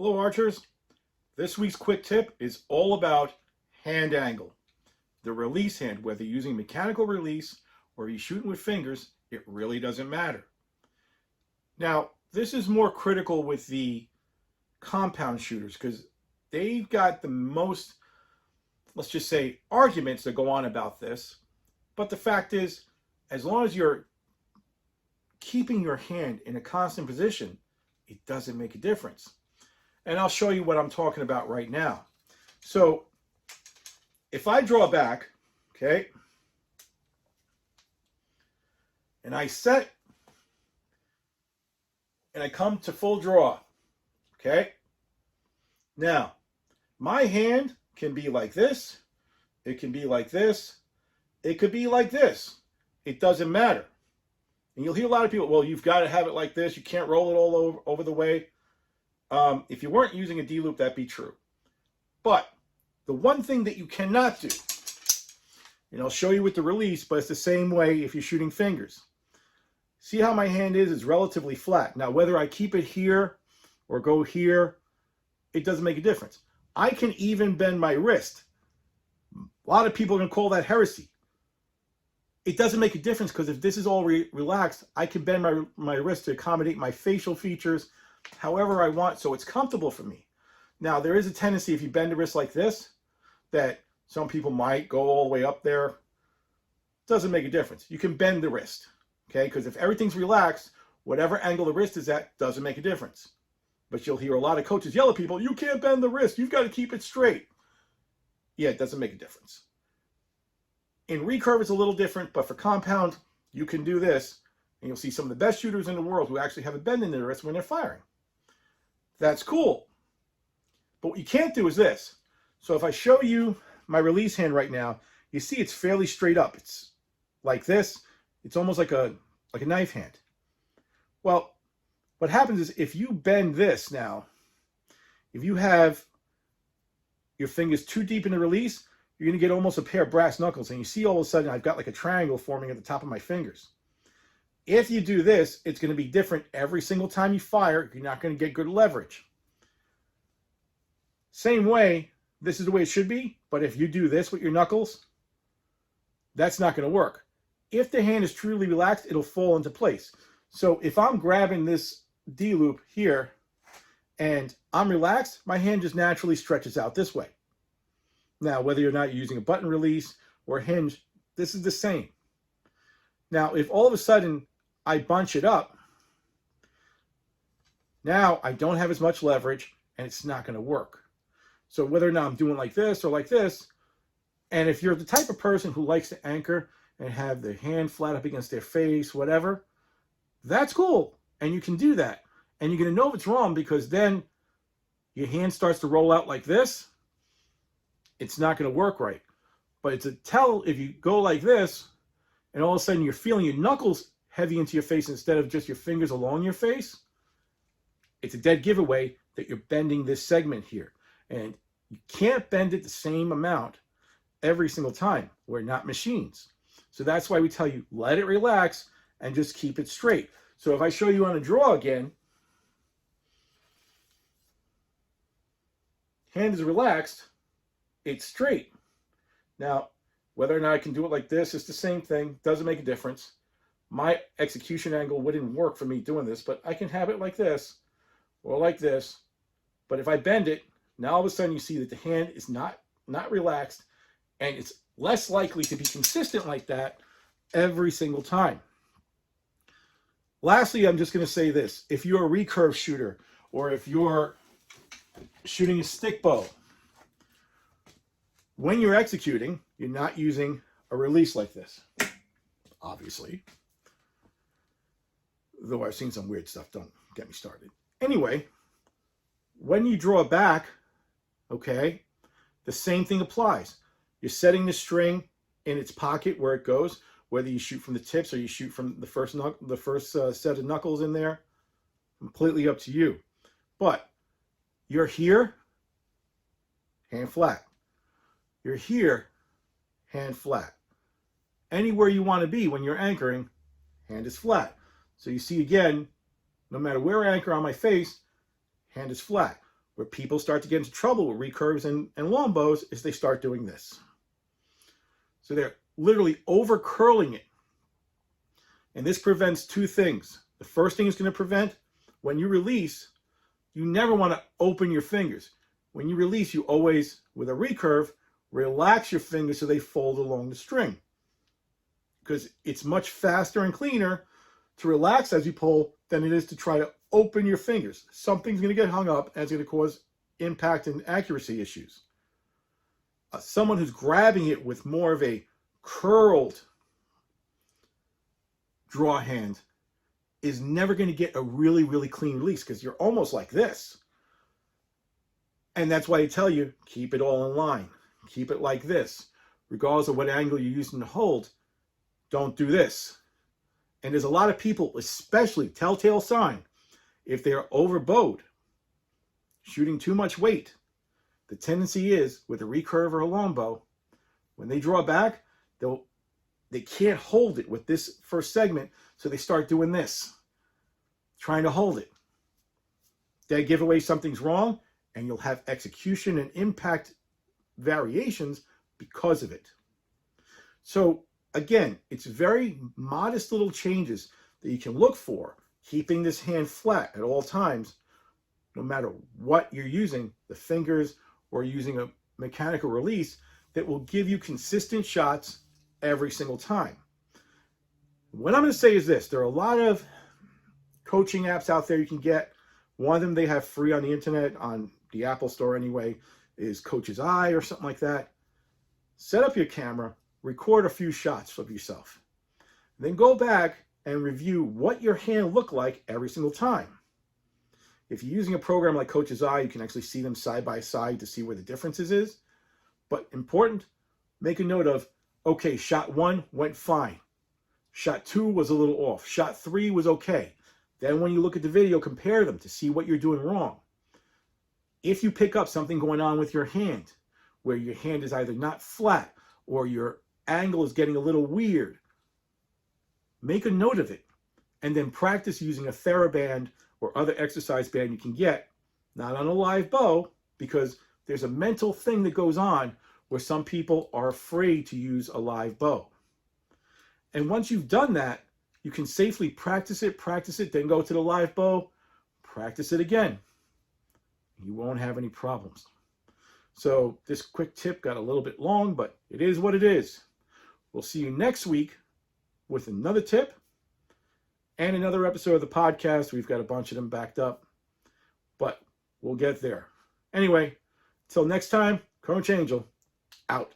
Hello archers, this week's quick tip is all about hand angle. The release hand, whether you're using mechanical release or you're shooting with fingers, it really doesn't matter. Now, this is more critical with the compound shooters because they've got the most, let's just say, arguments that go on about this. But the fact is, as long as you're keeping your hand in a constant position, it doesn't make a difference. And I'll show you what I'm talking about right now. So if I draw back, okay, and I set, and I come to full draw, okay, now my hand can be like this, it can be like this, it could be like this. It doesn't matter. And you'll hear a lot of people, well, you've got to have it like this. You can't roll it all over the way. If you weren't using a D-loop, that'd be true. But the one thing that you cannot do, and I'll show you with the release, but it's the same way if you're shooting fingers. See how my hand is? It's relatively flat. Now, whether I keep it here or go here, it doesn't make a difference. I can even bend my wrist. A lot of people are going to call that heresy. It doesn't make a difference because if this is all relaxed, I can bend my wrist to accommodate my facial features however I want, so it's comfortable for me. Now, there is a tendency if you bend the wrist like this, that some people might go all the way up there. Doesn't make a difference. You can bend the wrist, okay? Because if everything's relaxed, whatever angle the wrist is at doesn't make a difference. But you'll hear a lot of coaches yell at people, you can't bend the wrist, you've got to keep it straight. Yeah, it doesn't make a difference. In recurve, it's a little different, but for compound, you can do this, and you'll see some of the best shooters in the world who actually have a bend in their wrist when they're firing. That's cool. But what you can't do is this. So if I show you my release hand right now, you see it's fairly straight up. It's like this. It's almost like a knife hand. Well, what happens is if you bend this now, if you have your fingers too deep in the release, you're going to get almost a pair of brass knuckles. And you see all of a sudden I've got like a triangle forming at the top of my fingers. If you do this, it's going to be different every single time you fire. You're not going to get good leverage. Same way, this is the way it should be. But if you do this with your knuckles, that's not going to work. If the hand is truly relaxed, it'll fall into place. So if I'm grabbing this D-loop here and I'm relaxed, my hand just naturally stretches out this way. Now, whether you're not using a button release or a hinge, this is the same. Now, if all of a sudden I bunch it up, now I don't have as much leverage and it's not going to work. So whether or not I'm doing like this or like this, and if you're the type of person who likes to anchor and have their hand flat up against their face, whatever, that's cool. And you can do that. And you're going to know if it's wrong because then your hand starts to roll out like this. It's not going to work right. But it's a tell if you go like this and all of a sudden you're feeling your knuckles heavy into your face instead of just your fingers along your face, it's a dead giveaway that you're bending this segment here. And you can't bend it the same amount every single time. We're not machines. So that's why we tell you, let it relax and just keep it straight. So if I show you on a draw again, hand is relaxed, it's straight. Now, whether or not I can do it like this, it's the same thing. Doesn't make a difference. My execution angle wouldn't work for me doing this, but I can have it like this or like this. But if I bend it, now all of a sudden you see that the hand is not relaxed and it's less likely to be consistent like that every single time. Lastly, I'm just going to say this. If you're a recurve shooter or if you're shooting a stick bow, when you're executing, you're not using a release like this, obviously. Though I've seen some weird stuff, don't get me started. Anyway, when you draw back, okay, the same thing applies. You're setting the string in its pocket where it goes, whether you shoot from the tips or you shoot from the first set of knuckles in there, completely up to you. But you're here, hand flat. You're here, hand flat. Anywhere you want to be when you're anchoring, hand is flat. So you see again, no matter where I anchor on my face, hand is flat. Where people start to get into trouble with recurves and longbows is they start doing this. So they're literally over curling it. And this prevents two things. The first thing is going to prevent, when you release, you never want to open your fingers. When you release, you always, with a recurve, relax your fingers so they fold along the string. Because it's much faster and cleaner to relax as you pull than it is to try to open your fingers. Something's going to get hung up and it's going to cause impact and accuracy issues. Someone who's grabbing it with more of a curled draw hand is never going to get a really, really clean release because you're almost like this. And that's why I tell you, keep it all in line. Keep it like this. Regardless of what angle you're using to hold, don't do this. And there's a lot of people, especially telltale sign, if they're overbowed, shooting too much weight, the tendency is with a recurve or a longbow, when they draw back, they can't hold it with this first segment, so they start doing this, trying to hold it. That giveaway something's wrong, and you'll have execution and impact variations because of it. So again, it's very modest little changes that you can look for, keeping this hand flat at all times, no matter what you're using, the fingers or using a mechanical release, that will give you consistent shots every single time. What I'm going to say is this. There are a lot of coaching apps out there you can get. One of them they have free on the internet, on the Apple Store anyway, is Coach's Eye or something like that. Set up your camera, record a few shots of yourself. Then go back and review what your hand looked like every single time. If you're using a program like Coach's Eye, you can actually see them side by side to see where the differences is. But important, make a note of, okay, shot 1 went fine. Shot 2 was a little off. Shot 3 was okay. Then when you look at the video, compare them to see what you're doing wrong. If you pick up something going on with your hand, where your hand is either not flat or your angle is getting a little weird, make a note of it and then practice using a TheraBand or other exercise band you can get, not on a live bow, because there's a mental thing that goes on where some people are afraid to use a live bow. And once you've done that, you can safely practice it, then go to the live bow, practice it again. You won't have any problems. So this quick tip got a little bit long, but it is what it is. We'll see you next week with another tip and another episode of the podcast. We've got a bunch of them backed up, but we'll get there. Anyway, till next time, Coach Angel, out.